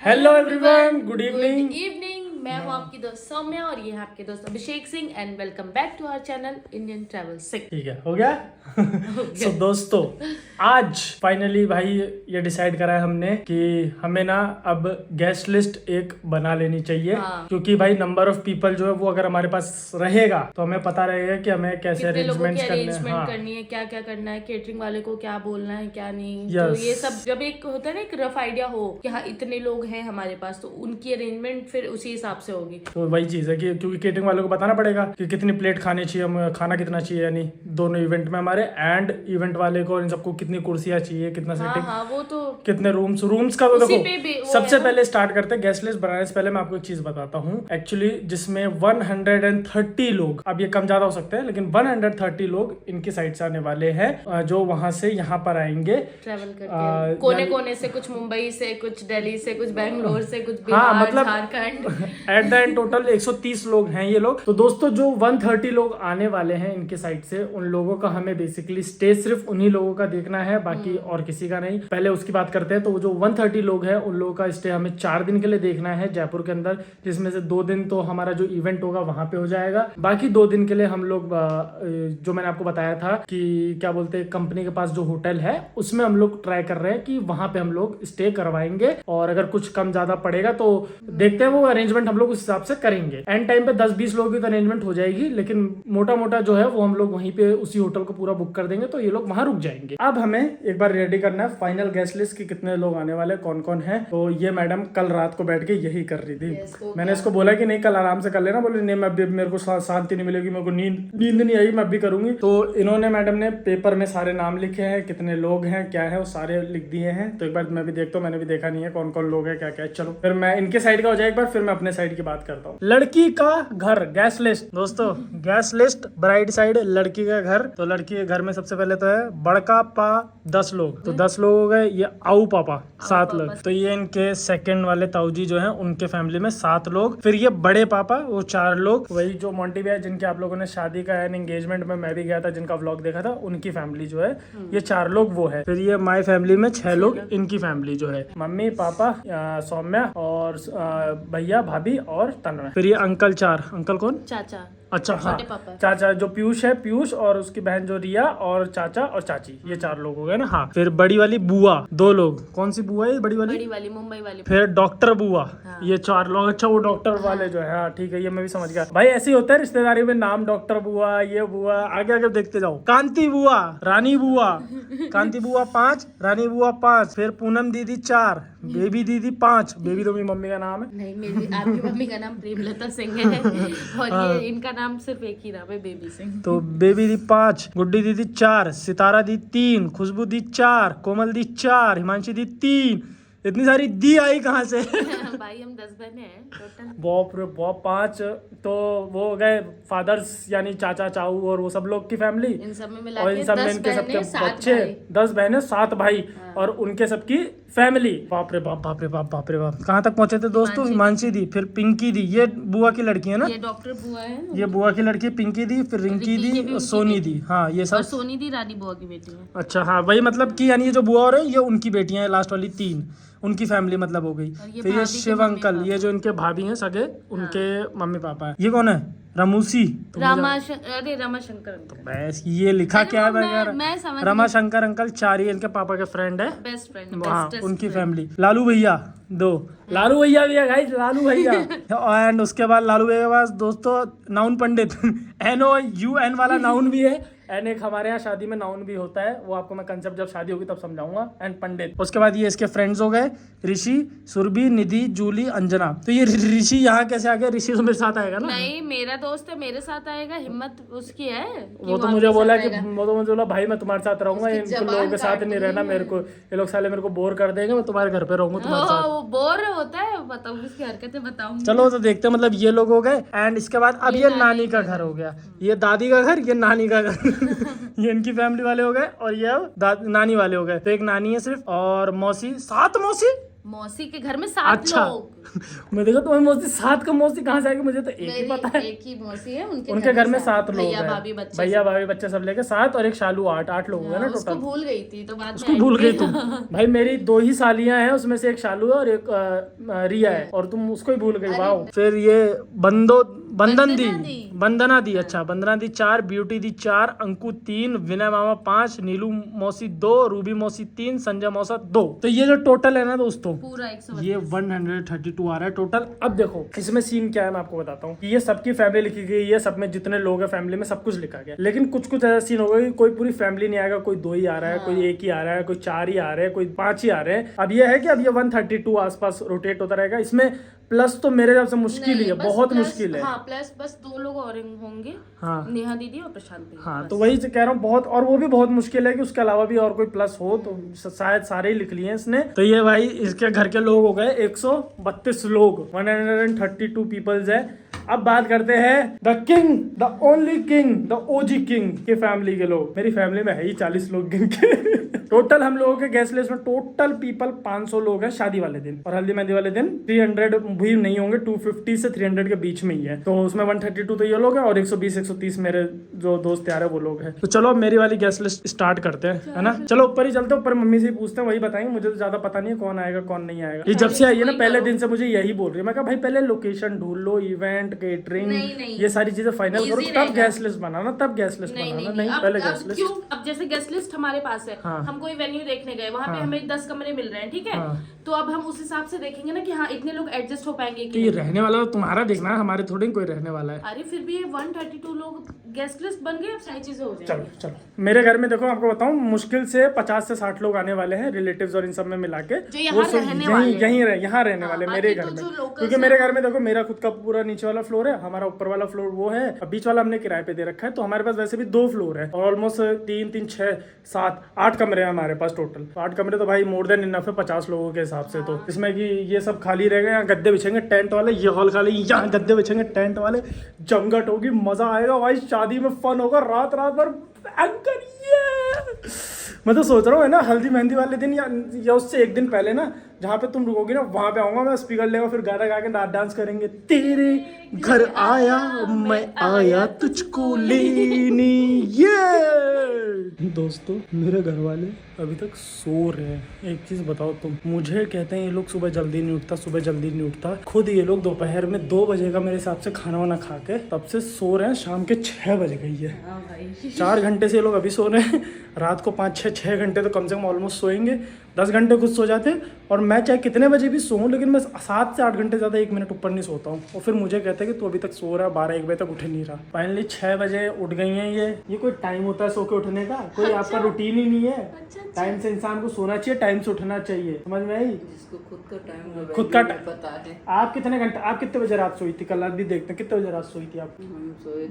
Hello everyone, good evening. Good evening. मैं हूँ आपकी दोस्त सौम्या और ये है आपके दोस्त Abhishek Singh and welcome back to our channel Indian travel Singh. ठीक है, हो गया। सो दोस्तों, आज फाइनली भाई ये डिसाइड करा है हमने कि हमें ना अब गेस्ट लिस्ट एक बना लेनी चाहिए। हाँ। क्योंकि भाई नंबर ऑफ पीपल जो है वो अगर हमारे पास रहेगा तो हमें पता रहेगा कि हमें कैसे कितने लोगों की अरेंजमेंट अरेंजमेंट करनी है, क्या क्या करना है, केटरिंग वाले को क्या बोलना है क्या नहीं। Yes. तो ये सब जब एक होता है ना, एक रफ आइडिया हो कि हाँ इतने लोग हैं हमारे पास, तो उनकी अरेंजमेंट फिर उसी हिसाब से होगी। तो वही चीज है कि क्योंकि केटरिंग वालों को बताना पड़ेगा कि कितनी प्लेट खानी चाहिए, हमें खाना कितना चाहिए, यानी दोनों इवेंट में हमारे एंड इवेंट वाले को इन सबको कितनी कुर्सियां चाहिए, कितना हाँ सेटिंग, हाँ वो तो कितने रूम्स का तो उसी पे भी देखो। वो सबसे है ना। पहले स्टार्ट करते हैं गेस्ट लिस्ट बनाने से पहले मैं आपको एक चीज बताता हूँ एक्चुअली, जिसमें 130 लोग, अब ये कम ज्यादा हो सकते हैं लेकिन 130 लोग इनकी साइड से आने वाले हैं जो वहां से यहाँ पर आएंगे ट्रैवल करके कोने कोने से, कुछ मुंबई से, कुछ दिल्ली से, कुछ बैंगलोर से, कुछ बिहार, हाँ मतलब Jharkhand. At the end total 130 लोग हैं ये लोग। तो दोस्तों जो 130 लोग आने वाले हैं इनके साइड से, उन लोगों का हमें बेसिकली स्टे सिर्फ उन्हीं लोगों का देखना है, बाकी और किसी का नहीं। पहले उसकी बात करते हैं। तो जो 130 लोग हैं उन लोगों का स्टे हमें 4 दिन के लिए देखना है जयपुर के अंदर, जिसमें से 2 दिन तो हमारा जो इवेंट होगा वहां पे हो जाएगा। बाकी 2 दिन के लिए हम लोग जो मैंने आपको बताया था कि क्या बोलते हैं, कंपनी के पास जो होटल है उसमें हम लोग ट्राई कर रहे हैं कि वहां पे हम लोग स्टे करवाएंगे, और अगर कुछ कम ज्यादा पड़ेगा तो देखते हैं, वो अरेंजमेंट हम लोग उस हिसाब से करेंगे। एंड टाइम पे 10-20 लोगों की तो अरेंजमेंट हो जाएगी, लेकिन मोटा मोटा जो है वो हम लोग वहीं पे उसी होटल को पूरा बुक कर देंगे, तो ये लोग वहां रुक जाएंगे। अब हमें एक बार रेडी करना है फाइनल गेस्ट लिस्ट की, कितने लोग आने वाले, कौन कौन है। तो ये मैडम कल रात को बैठ के यही कर रही थी। तो मैंने इसको बोला कि नहीं कल आराम से कर लेना, बोले नहीं मैं अभी, मेरे को शांति नहीं मिलेगी, मेरे को नींद नहीं आई, मैं अभी करूंगी। तो इन्होंने मैडम ने पेपर में सारे नाम लिखे हैं, कितने लोग हैं क्या है वो सारे लिख दिए हैं। तो एक बार मैं भी देखता हूँ, मैंने भी देखा नहीं है कौन कौन लोग है क्या क्या है। चलो फिर मैं इनके साइड का हो जाए एक बार, फिर मैं अपने साइड की बात करता हूँ। लड़की का घर गैस लिस्ट, दोस्तों गैस लिस्ट ब्राइड साइड, लड़की का घर। तो लड़की के घर में सबसे पहले तो है बड़का पा 10 लोग, तो 10 लोग हो गए। ये आऊ पापा 7 लोग, तो ये इनके सेकंड वाले ताऊजी जो है उनके फैमिली में 7 लोग। फिर ये बड़े पापा वो 4 लोग, वही जो मोंटी भैया जिनके आप लोगों ने शादी का एंड एंगेजमेंट में मैं भी गया था, जिनका व्लॉग देखा था, उनकी फैमिली जो है ये 4 लोग वो है। फिर ये माई फैमिली में 6 लोग, इनकी फैमिली जो है मम्मी पापा सौम्या और भैया भाभी और तन्मय। फिर ये अंकल 4, अंकल कौन, चाचा, अच्छा हाँ छोटे पापा। चाचा जो पीयूष है, पीयूष और उसकी बहन जो रिया, और चाचा और चाची, ये 4 लोग हो गए ना। हाँ फिर बड़ी वाली बुआ 2 लोग, कौन सी बुआ है बड़ी वाली मुंबई वाली। फिर डॉक्टर बुआ, हाँ। ये 4 लोग। अच्छा वो डॉक्टर वाले जो है, हाँ ठीक है, ये मैं भी समझ गया भाई। ऐसे ही होता है रिश्तेदारी में, नाम डॉक्टर बुआ, ये बुआ, आगे आगे देखते जाओ। कांति बुआ, रानी बुआ, कांति बुआ 5, रानी बुआ 5, फिर पूनम दीदी 4, बेबी दीदी 5। बेबी तो मेरी मम्मी का नाम है। नहीं, मेरी आपकी मम्मी का नाम प्रेमलता सिंह है और ये इनका नाम सिर्फ एक ही नाम है, बेबी सिंह। तो बेबी दी 5, गुड्डी दीदी 4, सितारा दी 3, खुशबू दी 4, कोमल दी 4, हिमांशी दी 3। इतनी सारी दी आई कहाँ से? भाई हम 10 बहने हैं टोटल। बाप रे बाप, 5 तो वो हो गए फादर्स, यानी चाचा चाऊ और वो सब लोग की फैमिली, इन सब में मिला और के इन सब में 10 इनके सबके बहनें, 7 बच्चे, भाई। 10 बहनें 7 भाई, और उनके सबकी फैमिली। बाप रे बाप, बाप रे बाप, बाप रे बाप। कहाँ तक पहुंचे थे दोस्तों? हिमांशी दी, फिर पिंकी दी, ये बुआ की लड़की है ना, ये डॉक्टर बुआ है, ये बुआ की लड़की पिंकी दी, फिर रिंकी दी, सोनी दी, हाँ ये और सब। सोनी दी रानी बुआ की बेटी है। अच्छा हाँ वही, मतलब कि यानी ये जो बुआ हो रही है ये उनकी बेटियां हैं, लास्ट वाली 3 उनकी फैमिली मतलब हो गई। फिर ये शिव अंकल, ये जो इनके भाभी हैं सगे, उनके मम्मी पापा है। ये कौन है? रमूसी, अरे रमाशंकर अंकल। बस ये लिखा क्या है वगैरह। मैं समझ रमाशंकर अंकल 4 ही इनके पापा के फ्रेंड है, बेस्ट फ्रेंड, हाँ उनकी फैमिली। लालू भैया 2, लालू भैया भी है गाइस, लालू भैया। एंड उसके बाद लालू भैया के पास दोस्तों नाउन पंडित NOUN वाला नाउन भी है। एंड एक हमारे यहाँ शादी में नाउन भी होता है, वो आपको मैं कंसेप्ट जब शादी होगी तब समझाऊंगा। एंड पंडित। उसके बाद ये इसके फ्रेंड्स हो गए, ऋषि, सुरभि, निधि, जूली, अंजना। तो ये ऋषि यहाँ कैसे आ गया? ऋषि तो मेरे साथ आएगा ना? नहीं, मेरा दोस्त है, मेरे साथ आएगा, हिम्मत उसकी है। वो तो मुझे बोला कि वो तो मुझे बोला भाई मैं तुम्हारे साथ रहूंगा, इन लोगों के साथ नहीं रहना मेरे को, ये लोग साले मेरे को बोर कर देंगे, मैं तुम्हारे घर पे रहूंगा तुम्हारे साथ। वो बोर होता है, बताऊँ उसकी हरकतें बताऊंगी। चलो तो देखते हैं, मतलब ये लोग हो गए। एंड इसके बाद अब ये नानी का घर हो गया, ये दादी का घर, ये नानी का घर। ये इनकी फैमिली वाले हो गए, और ये अब नानी वाले हो गए। तो एक नानी है सिर्फ, और मौसी 7 मौसी मौसी के घर में 7 अच्छा लोग। मैं देखा तुम्हें मौसी 7 का मौसी कहाँ से आएगी, मुझे तो एक ही मेरी पता है। एक ही मौसी है, उनके घर में 7 लोग भैया हैं, भाभी बच्चे भैया भाभी बच्चे सब लेके 7 और एक शालू 8 लोग हैं ना उसको टोटल। भूल गई थी तो बाद में उसको भूल आई गई तुम। भाई मेरी 2 ही सालियां हैं, उसमें से एक शालू है और एक रिया है, और तुम उसको ही भूल गई। वाओ। फिर ये बंदना दी, अच्छा बंदना दी 4, ब्यूटी दी 4, अंकु 3, विनय मामा 5, नीलू मौसी 2, रूबी मौसी 3, संजय मौसा 2। तो ये जो टोटल है ना दोस्तों, पूरा 132। ये 132 आ रहा है टोटल। अब देखो इसमें सीन क्या है, मैं आपको बताता हूँ। ये सबकी फैमिली लिखी गई है, सब में जितने लोग हैं फैमिली में सब कुछ लिखा गया, लेकिन कुछ ऐसा सीन होगा कि कोई पूरी फैमिली नहीं आएगा, कोई 2 ही आ रहा है, कोई 1 ही आ रहा है, कोई 4 ही आ रहे हैं, कोई 5 ही आ रहे हैं। अब ये है कि अब ये 132 आसपास रोटेट होता रहेगा। इसमें प्लस तो मेरे हिसाब से मुश्किल ही है, बहुत मुश्किल है। हाँ प्लस बस 2 लोग और होंगे, हाँ नेहा दीदी और प्रशांत भैया। हाँ तो वही कह रहा हूँ बहुत, और वो भी बहुत मुश्किल है कि उसके अलावा भी और कोई प्लस हो, तो शायद सारे ही लिख लिए हैं इसने। तो ये भाई इसके घर के लोग हो गए 132 लोग, 132 पीपल्स है। अब बात करते हैं the king, the only king, the OG king के फैमिली के लोग। मेरी फैमिली में है ही 40 लोग किंग के। टोटल हम लोगों के गेस्ट लिस्ट में टोटल पीपल 500 लोग हैं शादी वाले दिन, और हल्दी मेहंदी वाले दिन 300 भी नहीं होंगे, 250 से 300 के बीच में ही है। तो उसमें 132 तो ये लोग हैं और 120-130 मेरे जो दोस्त यार है वो लोग हैं। तो चलो अब मेरी वाली गेस्ट लिस्ट स्टार्ट करते हैं, है ना। चलो ऊपर ही चलते हैं, ऊपर मम्मी से ही पूछते हैं, वही बताएंगे। मुझे तो ज्यादा पता नहीं है कौन आएगा कौन नहीं आएगा। ये जब से आई है ना पहले दिन से मुझे यही बोल रही है। मैं कहा भाई पहले लोकेशन ढूंढ लो, इवेंट केटरिंग ये सारी चीजें फाइनल करो, तब गेस्ट लिस्ट बनाना, तब गेस्ट लिस्ट बनाना। नहीं पहले गेस्ट लिस्ट। क्यों? अब जैसे गेस्ट लिस्ट हमारे पास है, हम कोई वेन्यू देखने गए, वहाँ पे हमें 10 कमरे मिल रहे हैं, ठीक है, तो अब हम उस हिसाब से देखेंगे ना कि हाँ इतने लोग एडजस्ट हो पाएंगे कि ये रहने वाला तो तुम्हारा देखना है, हमारे थोड़ी कोई रहने वाला है। अरे फिर भी 132 लोग गेस्ट लिस्ट बन गए, अब सारी चीजें हो जाएंगी। चलो मेरे घर में देखो आपको बताऊं, मुश्किल से 50 से 60 लोग आने वाले हैं, रिलेटिव्स और इन सब में मिला के, वो यहाँ रहने वाले मेरे घर में। क्योंकि मेरे घर में देखो मेरा खुद का पूरा नीचे वाला फ्लोर है, हमारा ऊपर वाला फ्लोर वो है, बीच वाला हमने किराए पे दे रखा है। तो हमारे पास वैसे भी 2 फ्लोर है और ऑलमोस्ट 3, 6, 7, 8 कमरे हैं हमारे पास टोटल। 8 कमरे तो भाई मोर देन इनफ है 50 लोगों के हिसाब से। तो इसमें कि ये सब खाली रहेगा, यहाँ गद्दे बिछेंगे टेंट वाले, ये हॉल खाली, यहाँ गद्दे बिछेंगे टेंट वाले, जमघट होगी, मजा आएगा भाई, शादी में फन होगा, रात भर एंकर। मैं तो सोच रहा हूँ है ना, हल्दी मेहंदी वाले दिन या उससे एक दिन पहले ना, जहाँ पे तुम रुकोगी ना वहां पे आऊंगा मैं, स्पीकर लेगा, फिर गाना गा के डांस करेंगे। तेरे घर आया मैं आया तुझको लेने। ये दोस्तों मेरे घर वाले अभी तक सो रहे हैं। एक चीज बताओ तुम, मुझे कहते हैं ये लोग सुबह जल्दी नहीं उठता, खुद ये लोग दोपहर में 2 बजे का मेरे हिसाब से खाना वाना खा के तब से सो रहे हैं, शाम के 6 बज गई है। 4 घंटे से ये लोग अभी सो रहे हैं, रात को 5-6 घंटे तो कम से कम ऑलमोस्ट सोएंगे, 10 घंटे खुद सो जाते हैं। और मैं चाहे कितने बजे भी सोऊं, लेकिन मैं 7 से 8 घंटे ज़्यादा 1 मिनट ऊपर नहीं सोता हूँ। और फिर मुझे कहते हैं कि तू अभी तक सो रहा है, 12-1 बजे तक उठ नहीं रहा। फाइनली 6 बजे उठ गई हैं ये कोई टाइम होता है सो के उठने का? कोई आपका रूटीन ही नहीं है। टाइम से इंसान को सोना चाहिए, टाइम से उठना चाहिए, समझ में आई? जिसको खुद का टाइम खुद का पता है। आप कितने बजे रात सोई थी? कल रात भी देखते हैं कितने बजे रात सोई थी आप?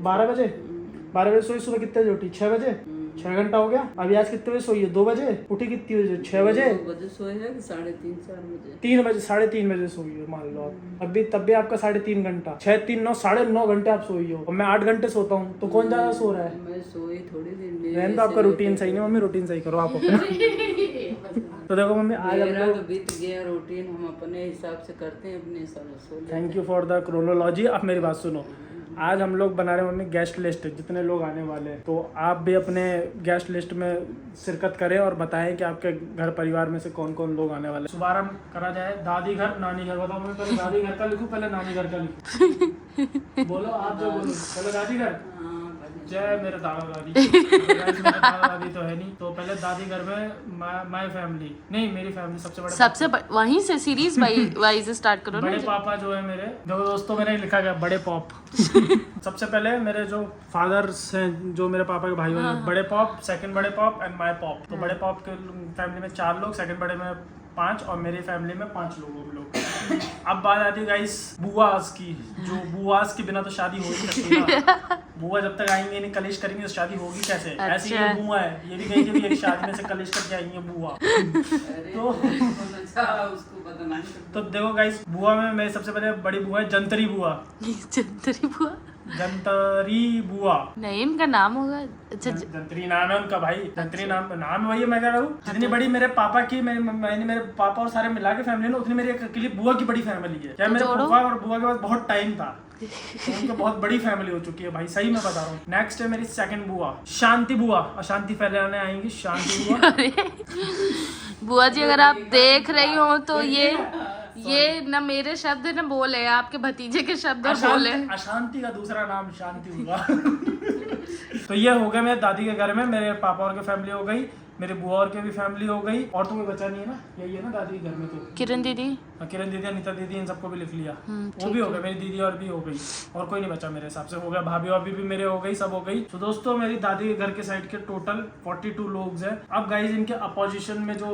12 बजे सोई। सुबह कितने बजे उठी? 6 बजे। 6 घंटा हो गया। अभी आज कितने बजे सोई है? 2 बजे। उठी कितनी बजे? 6 बजे सोए है कि 3:30-4 बजे? 3 बजे, 3:30 बजे सोई हो मान लो आप। अभी तब भी आपका 3.5 घंटा, 6, 3, 9, 9.5 घंटे आप सोई हो, और मैं 8 घंटे सोता हूँ। तो कौन ज्यादा सो रहा है? मैं सोई थोड़ी देर। रहने दो, आपका रूटीन सही नहीं। मम्मी रूटीन सही करो आप अपना। तो देखो मम्मी आज हम लोग बीत गया रूटीन, हम अपने हिसाब से करते हैं, अपने हिसाब से। Thank you for the chronology. अब मेरी बात सुनो, आज हम लोग बना रहे हैं मम्मी गेस्ट लिस्ट, जितने लोग आने वाले हैं। तो आप भी अपने गेस्ट लिस्ट में शिरकत करें और बताएं कि आपके घर परिवार में से कौन कौन लोग आने वाले हैं। शुभारंभ करा जाए। दादी घर, नानी घर। बताओ मैं पहले दादी घर का लिखूं पहले नानी घर का लिखूं? बोलो आप जो बोलो। पहले दादी घर। जय मेरे दादा दादी। मेरे दादा दादी तो है नहीं, तो पहले दादी घर में माय फैमिली नहीं, मेरी फैमिली सबसे वहीं से सीरीज वाइज स्टार्ट करो। बड़े पापा जो है मेरे दोस्तों, मैंने लिखा गया बड़े पॉप। सबसे पहले मेरे जो फादर्स हैं, जो मेरे पापा के भाई हैं, बड़े पॉप, सेकंड बड़े पॉप एंड माय पॉप। तो बड़े पॉप के फैमिली में 4 लोग, सेकंड बड़े में 5 और मेरी फैमिली में 5 लोग हम लोग। अब बात आती है गाइस बुआस की, जो बुआस के बिना तो शादी हो नहीं सकती ना। बुआ जब तक आएंगे नहीं, कलेश करेंगे तो शादी होगी कैसे? अच्छा। ऐसी ये बुआ है, ये भी गई थी एक शादी में से कलेश करके आई है बुआ। तो देखो गाइस, बुआ में मेरी सबसे पहले बड़ी बुआ है जंतरी बुआ। जंतरी बुआ जंतरी बुआ। नहीं, इनका नाम होगा। अच्छा, जंतरी नाम है उनका भाई, जंतरी नाम वही है। मैं क्या करूँ, जितनी बड़ी मेरे पापा की मैंने मेरे पापा और सारे मिला के फैमिली ना, उतनी मेरी अकेली बुआ की बड़ी फैमिली है। क्या मेरे फूफा और बुआ के पास बहुत टाइम था, तो उनकी बहुत बड़ी फैमिली हो चुकी है भाई, सही में बता रहा हूँ। नेक्स्ट है मेरी सेकंड बुआ, शांति बुआ। अशांति फैलाने आएंगी शांति बुआ। बुआ जी अगर आप देख रही हो तो ये ना मेरे शब्द है ना बोल है, आपके भतीजे के शब्द है बोल है। अशांति का दूसरा नाम शांति बुआ। तो ये हो गया मेरे दादी के घर में, मेरे पापा और की फैमिली हो गई, मेरे बुआ और की भी फैमिली हो गई, और तो कोई बचा नहीं है ना, यही है ना दादी के घर में। तो किरण दीदी, किरण दीदी, अनीता दीदी, इन सबको भी लिख लिया। वो भी हो गए, मेरी दीदी और भी हो गई, और कोई नहीं बचा मेरे हिसाब से। हो गया भाभी वाभी भी मेरे हो गई, सब हो गई। तो दोस्तों मेरी दादी के घर के साइड के टोटल 42 लोग हैं। अब गाइज इनके अपोजिशन में जो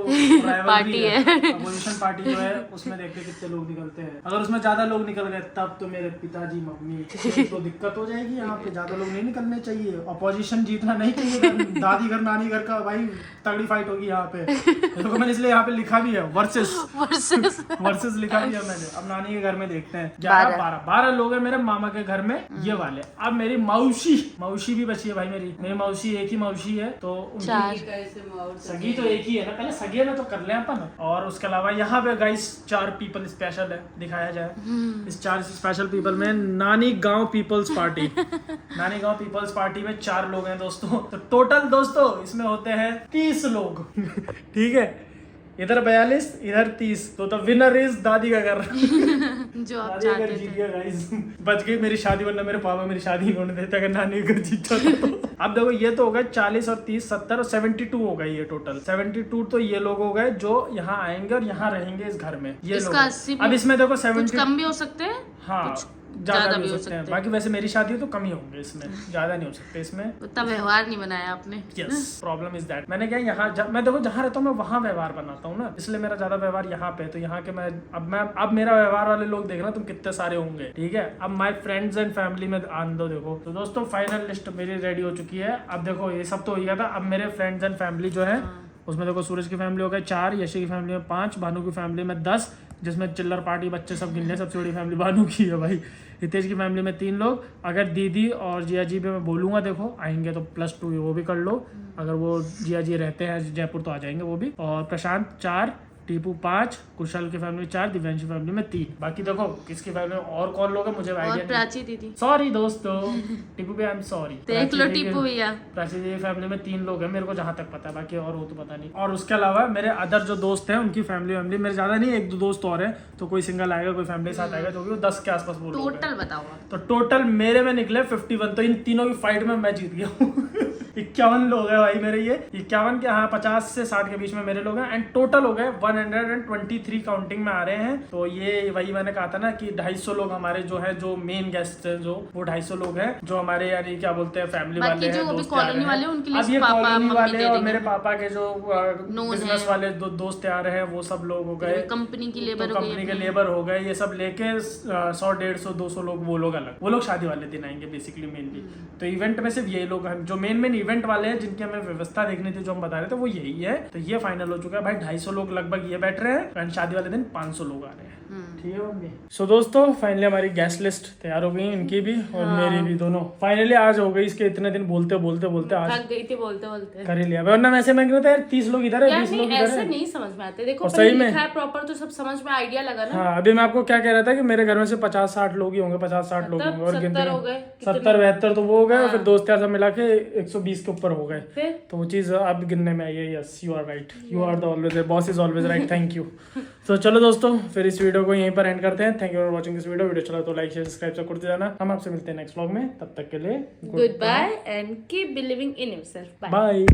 पार्टी है, अपोजिशन पार्टी जो है, उसमें देखते कितने लोग निकलते हैं। अगर उसमें ज्यादा लोग निकल गए तब तो मेरे पिताजी मम्मी तो दिक्कत हो जाएगी। यहाँ पे ज्यादा लोग नहीं निकलने चाहिए, अपोजिशन जीतना नहीं चाहिए। दादी घर नानी घर का भाई तगड़ी फाइट होगी यहाँ पे। देखो मैंने इसलिए यहाँ पे लिखा भी है वर्सेस लिखा भी है मैंने। अब नानी के घर में देखते हैं 12 लोग हैं मेरे मामा के घर में, ये वाले। अब मेरी मौसी भी बची है भाई, मेरी मौसी एक ही मौसी है, तो सगी तो एक ही है ना, पहले सगे में तो कर ले अपन। और उसके अलावा यहाँ पे गाइस 4 पीपल स्पेशल है, दिखाया जाए। इस 4 स्पेशल पीपल में नानी गांव पीपल्स पार्टी नानी गांव पीपल्स पार्टी में 4 लोग हैं दोस्तों। तो टोटल दोस्तों इसमें होते हैं 30 लोग। ठीक है, इधर 42 इधर 30, तो विनर इज दादी का घर। जो आप चाहते थे। जीत गया गाइस, बच गई मेरी शादी, वरना मेरे पापा मेरी शादी नहीं होने देते अगर नानी का घर जीत जाता तो। अब देखो ये तो हो गए 40 और 30 70 और 72 हो गई ये टोटल। 72 तो ये लोग हो गए जो यहाँ आएंगे और यहाँ रहेंगे इस घर में, ये लोग। अब इसमें देखो 70 कम भी हो सकते हैं, हाँ ज्यादा भी हो सकते हैं। बाकी वैसे मेरी शादी तो कम ही होंगे इसमें, ज्यादा नहीं हो सकते इसमें। उतना व्यवहार नहीं बनाया आपने। Yes, problem is that. मैंने क्या यहाँ मैं देखो जहाँ रहता हूँ मैं वहाँ व्यवहार बनाता हूँ ना, इसलिए मेरा ज्यादा व्यवहार यहाँ पे। तो यहाँ के मैं अब मेरा व्यवहार वाले लोग देखना तुम कितने सारे होंगे। ठीक है, अब माय फ्रेंड्स एंड फैमिली में आन दो। देखो तो दोस्तों फाइनल लिस्ट मेरी रेडी हो चुकी है। अब देखो ये सब तो हो गया था, अब मेरे फ्रेंड्स एंड फैमिली जो है उसमें देखो सूरज की फैमिली हो गई 4, यशी की फैमिली में 5, भानु की फैमिली में 10, जिसमें चिल्लर पार्टी बच्चे सब गिनने, सबसे बड़ी फैमिली भानु की है भाई। हितेश की फैमिली में 3 लोग। अगर दीदी और जिया जी भी मैं बोलूँगा देखो आएंगे तो +2 वो भी कर लो, अगर वो जिया जी रहते हैं जयपुर तो आ जाएंगे वो भी। और प्रशांत 4, टीपू 5, कुशल की फैमिली 4, दिव्यांशी फैमिली में 3। बाकी देखो किसकी फैमिली में और कौन लोग हैं मुझे आइडिया नहीं। प्राची दीदी, सॉरी दोस्तों, टीपू भी आई एम सॉरी। देख लो टीपू भैया। प्राची दीदी फैमिली में 3 लोग हैं मेरे को जहाँ तक पता है, बाकी और वो तो पता नहीं। और उसके अलावा मेरे अदर जो दोस्त हैं उनकी फैमिली मेरे ज्यादा नहीं, 1-2 दोस्त और हैं, तो कोई सिंगल आएगा कोई फैमिली के साथ आएगा, तो वो 10 के आसपास बोल। टोटल बताओ। तो टोटल मेरे में निकले 51, तो इन तीनों की फाइट में मैं जीत गया हूँ। 51 लोग हैं भाई मेरे, ये 51 के, हाँ 50 से 60 के बीच में मेरे लोग हैं। एंड टोटल हो गए 123 काउंटिंग में आ रहे हैं। तो ये वही मैंने कहा था ना कि 250 लोग हमारे जो है, जो मेन गेस्ट है जो, वो 250 लोग हैं जो हमारे यानी क्या बोलते हैं फैमिली वाले हैं, दोस्त कॉलोनी वाले। अब ये कॉलोनी वाले और मेरे पापा के जो बिजनेस वाले दोस्त आ रहे हैं वो सब लोग हो गए, कंपनी की लेबर हो गए, ये सब लेके 100, 150, 200 लोग, वो लोग अलग, वो लोग शादी वाले दिन आएंगे बेसिकली मेनली। तो इवेंट में सिर्फ ये लोग हैं जो मेन इवेंट वाले हैं, जिनकी हमें व्यवस्था देखनी थी जो हम बता रहे थे, वो यही है। तो ये फाइनल हो चुका है भाई, 250 लोग लगभग ये बैठ रहे हैं, एंड शादी वाले दिन 500 लोग आ रहे हैं। ठीक है। सो दोस्तों फाइनली हमारी गेस्ट लिस्ट तैयार हो गई, इनकी भी और मेरी भी, दोनों फाइनली आज हो गई। इसके इतने दिन बोलते आज थक गई थी बोलते कर ही लिया। वरना वैसे मैं कहता यार 30 लोग इधर है, 20 लोग इधर है, नहीं समझ में आते। देखो सही में प्रॉपर तो सब समझ में आइडिया लगा ना। हाँ, अभी मैं आपको क्या कह रहा था कि मेरे घर में से 50-60 लोग ही होंगे, 50-60 लोग होंगे, और 70-72 तो वो हो गए, और फिर दोस्त यार सब मिला के 120 के ऊपर हो गए। तो वो चीज अब गिनने में आई है। Yes, you are right, you are the always boss is always right, thank you. तो चलो दोस्तों फिर इस वीडियो को यहीं पर एंड करते हैं। Thank you for watching this video चला तो लाइक शेयर सब्सक्राइब सब करते जाना। हम आपसे मिलते हैं नेक्स्ट व्लॉग में, तब तक के लिए good bye and keep believing in yourself. Bye.